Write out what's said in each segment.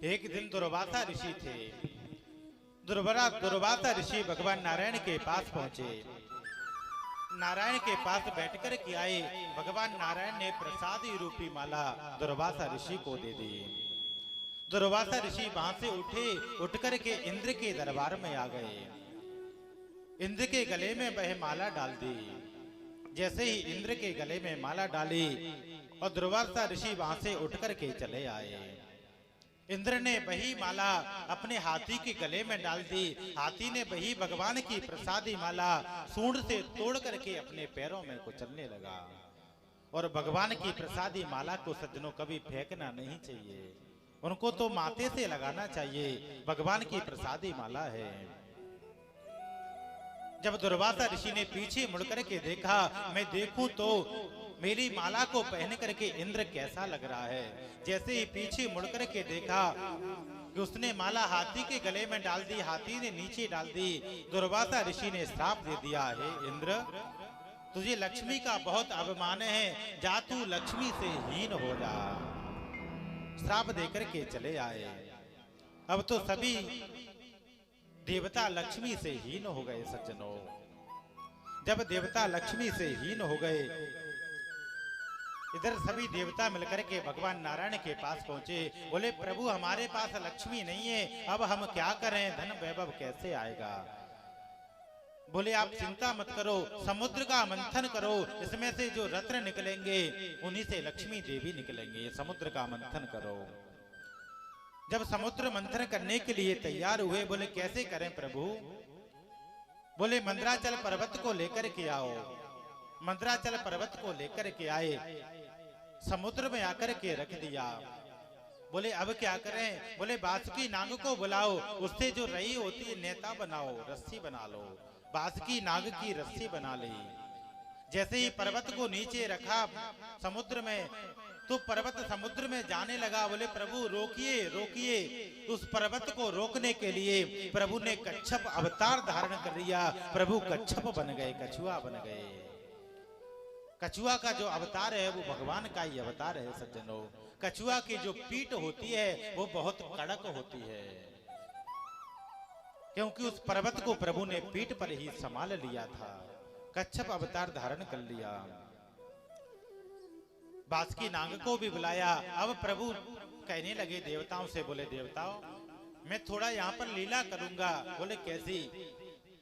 एक दिन दुर्वासा ऋषि थे। दुर्वासा ऋषि भगवान नारायण के पास पहुंचे। नारायण के पास बैठकर के आए। भगवान नारायण ने प्रसादी रूपी माला दुर्वासा ऋषि को दे दी। दुर्वासा ऋषि वहां से उठकर के इंद्र के दरबार में आ गए। इंद्र के गले में वह माला डाल दी। जैसे ही इंद्र के गले में माला डाली और दुर्वासा ऋषि वहां से उठकर के चले आए। इंद्र ने वही माला अपने हाथी के गले में डाल दी। हाथी ने वही भगवान की प्रसादी माला सूंड से तोड़ करके अपने पैरों में कुचलने लगा। और भगवान की प्रसादी माला को सज्जनों कभी फेंकना नहीं चाहिए, उनको तो माथे से लगाना चाहिए। भगवान की प्रसादी माला है। जब दुर्वासा ऋषि ने पीछे मुड़कर के देखा, मैं देखूं तो मेरी माला को पहन करके इंद्र कैसा लग रहा है। जैसे ही पीछे मुड़कर के देखा कि उसने माला हाथी के गले में डाल दी, हाथी ने नीचे डाल दी। दुर्वासा ऋषि ने श्राप दे दिया, है इंद्र तुझे लक्ष्मी का बहुत अभिमान है, जा तू लक्ष्मी से हीन हो जा। श्राप देकर के चले आए। अब तो सभी देवता लक्ष्मी से हीन हो गए सज्जनों। जब देवता लक्ष्मी से हीन हो गए, इधर सभी देवता मिलकर के भगवान नारायण के पास पहुंचे। बोले प्रभु हमारे पास लक्ष्मी नहीं है, अब हम क्या करें, धन वैभव कैसे आएगा। बोले आप चिंता मत करो, समुद्र का मंथन करो, इसमें से जो रत्न निकलेंगे उन्हीं से लक्ष्मी देवी निकलेंगे। समुद्र का मंथन करो। जब समुद्र मंथन करने के लिए तैयार हुए, बोले कैसे करें प्रभु। बोले मंदराचल पर्वत को लेकर के आओ। मंदराचल पर्वत को लेकर के आए, समुद्र में आकर के रख दिया। बोले अब क्या करें। बोले बासुकी नाग को बुलाओ, उससे जो रही होती है नेता बनाओ, रस्सी बना लो। बासुकी नाग की रस्सी बना ली। जैसे ही पर्वत को नीचे रखा समुद्र में, तो पर्वत समुद्र में जाने लगा। बोले प्रभु रोकिए रोकिए। उस पर्वत को रोकने के लिए प्रभु ने कच्छप अवतार धारण कर लिया। प्रभु कच्छप बन गए, कछुआ बन गए। कछुआ का जो अवतार है वो भगवान का ही अवतार है सज्जनों। कछुआ की जो पीठ होती है वो बहुत कड़क होती है, क्योंकि उस पर्वत को प्रभु ने पीठ पर ही संभाल लिया था। कच्छप अवतार धारण कर लिया। बासुकी नाग को भी बुलाया। अब प्रभु कहने लगे देवताओं से, बोले देवताओं मैं थोड़ा यहाँ पर लीला करूंगा। बोले कैसी।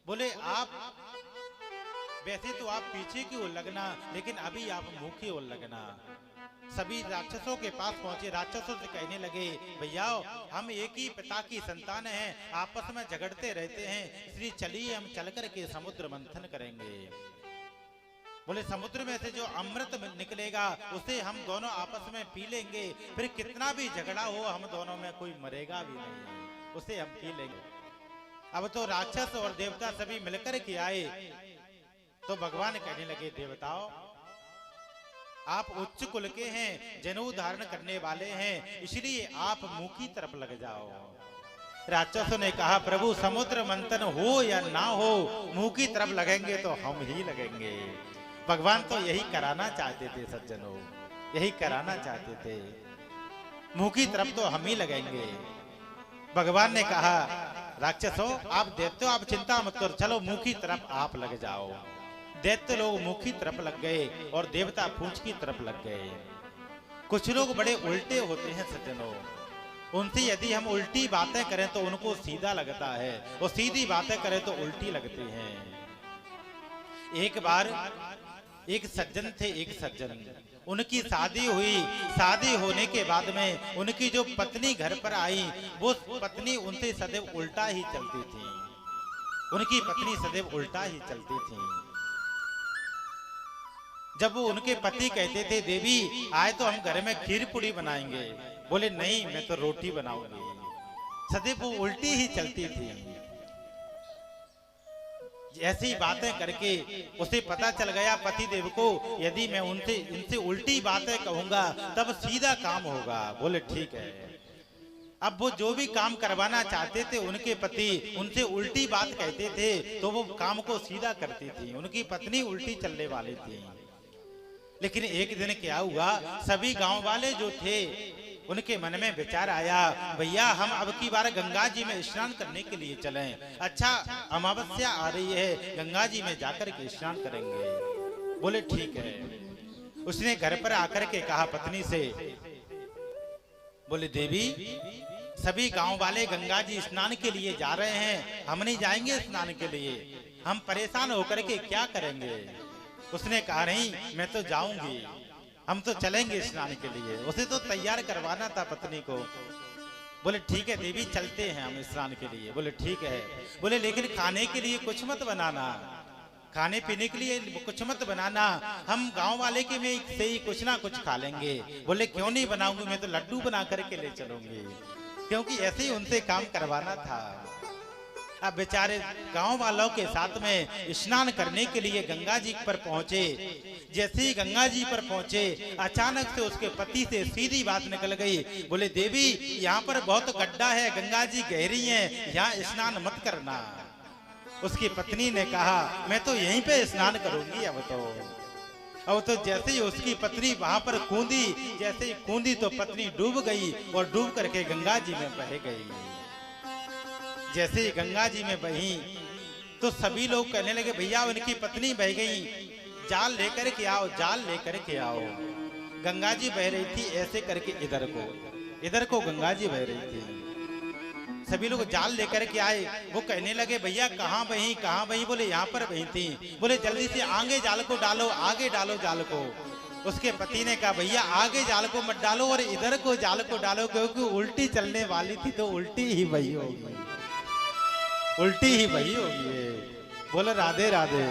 बोले आप वैसे तो आप पीछे की ओर लगना, लेकिन अभी आप मुंह की ओर लगना। सभी राक्षसों के पास पहुंचे। राक्षसों से कहने लगे भैया हम एक ही पिता की संतान हैं, आपस में झगड़ते रहते हैं, इसलिए चलिए हम चल कर के समुद्र मंथन करेंगे। बोले समुद्र में से जो अमृत निकलेगा उसे हम दोनों आपस में पी लेंगे, फिर कितना भी झगड़ा हो हम दोनों में कोई मरेगा भी नहीं, उसे हम पी लेंगे। अब तो राक्षस और देवता सभी मिलकर के आए। तो भगवान कहने लगे देवताओं आप उच्च कुल के हैं, जनेऊ धारण करने वाले हैं, इसलिए आप मुंह की तरफ लग जाओ। राक्षसों ने कहा प्रभु समुद्र मंथन हो या ना हो, मुंह की तरफ लगेंगे तो हम ही लगेंगे। भगवान तो यही कराना चाहते थे सज्जनों, यही कराना चाहते थे। मुंह की तरफ तो हम ही लगेंगे। भगवान ने कहा राक्षसों आप दैत्य हो, आप चिंता मत करो, चलो मुंह की तरफ आप लग जाओ। दैत्य लोग मुंह की तरफ लग गए और देवता पूंछ की तरफ लग गए। कुछ लोग बड़े उल्टे होते हैं सज्जनों, उनसे यदि हम उल्टी बातें करें तो उनको सीधा लगता है, और सीधी बातें करें तो उल्टी लगती हैं। एक बार एक सज्जन थे, एक सज्जन, उनकी शादी हुई। शादी होने के बाद में उनकी जो पत्नी घर पर आई, वो पत्नी उनसे सदैव उल्टा ही चलती थी। उनकी पत्नी सदैव उल्टा ही चलती थी। जब वो उनके पति कहते थे देवी आए तो हम घर में खीर पूड़ी बनाएंगे, बोले नहीं मैं तो रोटी बनाऊंगी। सदैव वो उल्टी ही चलती थी। ऐसी बातें करके उसे पता चल गया पति देव को, यदि मैं इनसे उल्टी बातें कहूंगा तब सीधा काम होगा। बोले ठीक है। अब वो जो भी काम करवाना चाहते थे उनके पति उनसे उल्टी बात कहते थे तो वो काम को सीधा करती थी। उनकी पत्नी उल्टी चलने वाली थी। लेकिन एक दिन क्या हुआ, सभी गांव वाले जो थे उनके मन में विचार आया, भैया हम अब की बार गंगा जी में स्नान करने के लिए चलें। अच्छा अमावस्या आ रही है, गंगा जी में जाकर के स्नान करेंगे। बोले ठीक है। उसने घर पर आकर के कहा पत्नी से, बोले देवी सभी गांव वाले गंगा जी स्नान के लिए जा रहे हैं, हम नहीं जाएंगे स्नान के लिए, हम परेशान होकर के क्या करेंगे। उसने कहा नहीं मैं तो जाऊंगी, हम तो चलेंगे स्नान के लिए। उसे तो तैयार करवाना था पत्नी को। बोले ठीक है देवी चलते हैं हम स्नान के लिए। बोले ठीक है। बोले लेकिन खाने के लिए कुछ मत बनाना, खाने पीने के लिए कुछ मत बनाना, हम गांव वाले के में से ही कुछ ना कुछ खा लेंगे। बोले क्यों नहीं बनाऊंगी, मैं तो लड्डू बना करके ले चलूंगी, क्योंकि ऐसे ही उनसे काम करवाना था। अब बेचारे गांव वालों के साथ में स्नान करने के लिए गंगा जी पर पहुंचे। जैसे ही गंगा जी पर पहुंचे अचानक से उसके पति से सीधी बात निकल गई। बोले देवी यहाँ पर बहुत गड्ढा है, गंगा जी गहरी है, यहाँ स्नान मत करना। उसकी पत्नी ने कहा मैं तो यहीं पे स्नान करूंगी। अब तो जैसे ही उसकी पत्नी वहां पर कूदी, जैसे ही कूदी तो पत्नी डूब गई और डूब करके गंगा जी में बह गई। जैसे ही गंगा जी में बही तो सभी लोग कहने लगे भैया उनकी पत्नी बह गई, जाल लेकर के आओ, जाल लेकर के आओ। गंगा जी बह रही थी ऐसे करके इधर को गंगा जी बह रही थी। सभी लोग जाल लेकर के आए। वो कहने लगे भैया कहाँ बही कहाँ बही। बोले यहाँ पर बही थी। बोले जल्दी से आगे जाल को डालो, आगे डालो जाल को। उसके पति ने कहा भैया आगे जाल को मत डालो और इधर को जाल को डालो, क्योंकि उल्टी चलने वाली थी तो उल्टी ही बही होगी, उल्टी ही बही होगी। बोले राधे राधे।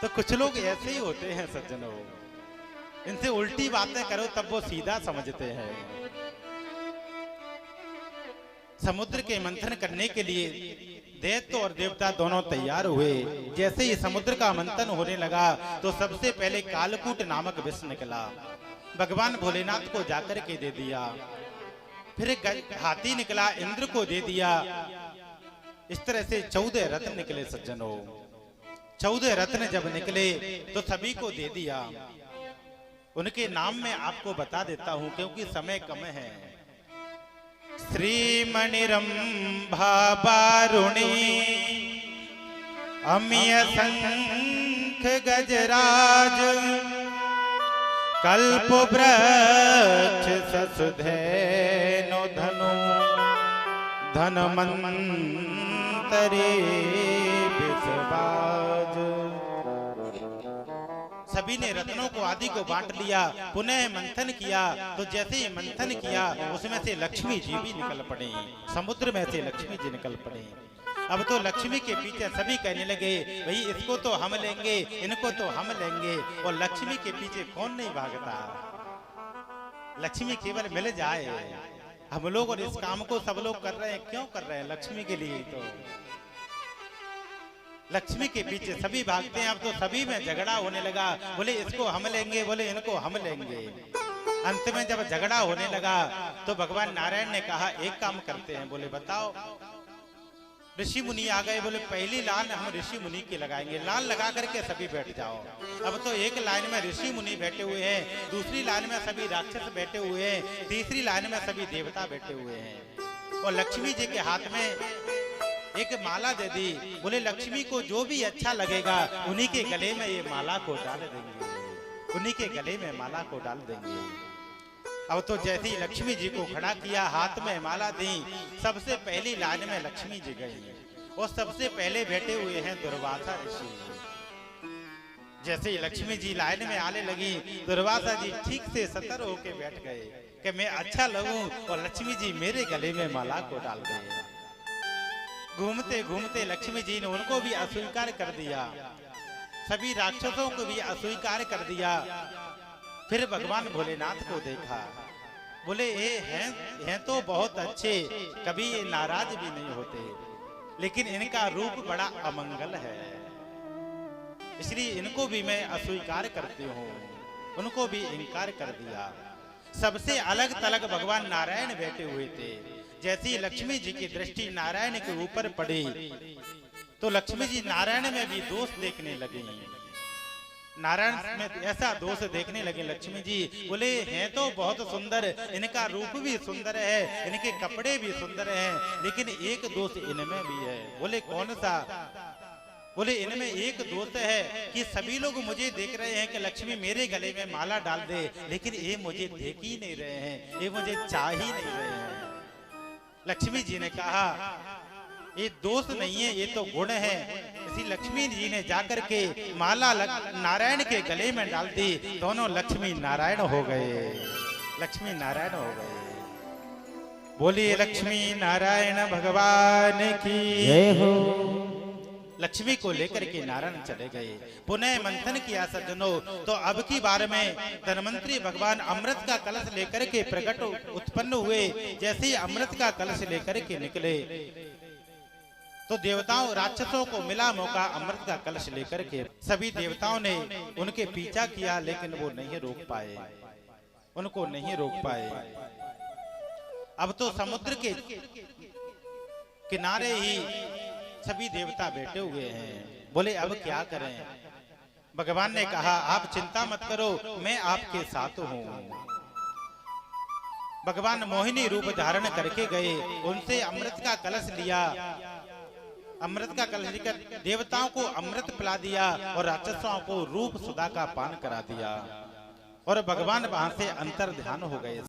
तो कुछ लोग ऐसे ही होते हैं सज्जनों, इनसे उल्टी बातें करो तब वो सीधा समझते हैं। समुद्र के मंथन करने के लिए दैत्य और देवता दोनों तैयार हुए। जैसे ही समुद्र का मंथन होने लगा तो सबसे पहले कालकूट नामक विष निकला, भगवान भोलेनाथ को जाकर के दे दिया। फिर हाथी निकला, इंद्र को दे दिया। इस तरह से 14 रत्न निकले सज्जनों। 14 रत्न जब निकले तो सभी को दे दिया। उनके नाम मैं आपको बता देता हूं क्योंकि समय कम है। श्रीमणिरंभा बारुणी, अमिय शंख गजराज, कल्प वृक्ष ससुधेनु धनु, धनमंतरी विषबाज। सभी ने रत्नों को आदि को बांट लिया, पुनः मंथन किया। तो जैसे ही मंथन किया उसमें से लक्ष्मी जी भी निकल पड़े, समुद्र में से लक्ष्मी जी निकल पड़े। अब तो लक्ष्मी के पीछे सभी कहने लगे भाई इसको तो हम लेंगे, इनको तो हम लेंगे। और लक्ष्मी के पीछे कौन नहीं भागता, लक्ष्मी केवल मिल जाए। हम लोग और इस काम को सब लोग कर रहे हैं, क्यों कर रहे हैं? लक्ष्मी के लिए। तो लक्ष्मी के पीछे सभी भागते हैं। अब तो सभी में झगड़ा होने लगा, बोले इसको हम लेंगे, बोले इनको हम लेंगे। अंत में जब झगड़ा होने लगा तो भगवान नारायण ने कहा एक काम करते हैं। बोले बताओ। ऋषि मुनि आ गए। बोले पहली लाइन हम ऋषि मुनि की लगाएंगे, लाइन लगा करके सभी बैठ जाओ। अब तो एक लाइन में ऋषि मुनि बैठे हुए हैं, दूसरी लाइन में सभी राक्षस बैठे हुए हैं, तीसरी लाइन में सभी देवता बैठे हुए हैं। और लक्ष्मी जी के हाथ में एक माला दे दी। बोले लक्ष्मी को जो भी अच्छा लगेगा उन्हीं के गले में ये माला को डाल देंगे, उन्हीं के गले में माला को डाल देंगे। अब तो जैसे ही लक्ष्मी जी को खड़ा किया, हाथ में माला दी, सबसे पहली लाइन में लक्ष्मी जी गई और सबसे पहले बैठे हुए हैं दुर्वासा ऋषि। जैसे ही लक्ष्मी जी लाइन में आने लगी, दुर्वासा जी ठीक से सतर होके बैठ गए कि मैं अच्छा लगूं और लक्ष्मी जी मेरे गले में माला को डाल गए। घूमते घूमते लक्ष्मी जी ने उनको भी अस्वीकार कर दिया, सभी राक्षसों को भी अस्वीकार कर दिया। फिर भगवान भोलेनाथ को देखा, बोले ये हैं तो बहुत अच्छे, कभी ये नाराज भी नहीं होते, लेकिन इनका रूप बड़ा अमंगल है, इसलिए इनको भी मैं अस्वीकार करती हूँ। उनको भी इनकार कर दिया। सबसे अलग थलग भगवान नारायण बैठे हुए थे। जैसी लक्ष्मी जी की दृष्टि नारायण के ऊपर पड़ी तो लक्ष्मी जी नारायण में भी दोष देखने लगी। नारायण में ऐसा दोष देखने लगे लक्ष्मी जी। बोले हैं तो बहुत सुंदर, इनका रूप भी सुंदर है, इनके कपड़े भी सुंदर हैं, लेकिन एक दोष इनमें भी है। बोले कौन सा? बोले इनमें एक दोष है कि सभी लोग मुझे देख रहे हैं कि लक्ष्मी मेरे गले में माला डाल दे, लेकिन ये मुझे देख ही नहीं रहे हैं, ये मुझे चाह ही नहीं रहे हैं। लक्ष्मी जी ने कहा ये दोष नहीं है, ये तो गुण है। इसी लक्ष्मी जी ने जाकर के माला नारायण के गले में डाल दी, दोनों लक्ष्मी नारायण हो गए, लक्ष्मी नारायण हो गए। बोलिए लक्ष्मी नारायण भगवान की जय हो। लक्ष्मी को लेकर के नारायण चले गए। पुनः मंथन किया सज्जनों, तो अब की बार में धन्वंतरी भगवान अमृत का कलश लेकर के प्रकट उत्पन्न हुए। जैसे ही अमृत का कलश लेकर के निकले तो देवताओं राक्षसों को मिला मौका अमृत का कलश लेकर के। सभी देवताओं ने उनके पीछा किया, लेकिन वो नहीं रोक पाए, उनको नहीं रोक पाए। अब तो समुद्र के किनारे ही सभी देवता बैठे हुए हैं। बोले अब क्या करें? भगवान ने कहा आप चिंता मत करो, मैं आपके साथ हूं। भगवान मोहिनी रूप धारण करके गए, उनसे अमृत का कलश लिया, अमृत का कलश लेकर देवताओं को अमृत पिला दिया और राक्षसों को रूप सुधा का पान करा दिया, और भगवान वहां से अंतर ध्यान हो गए।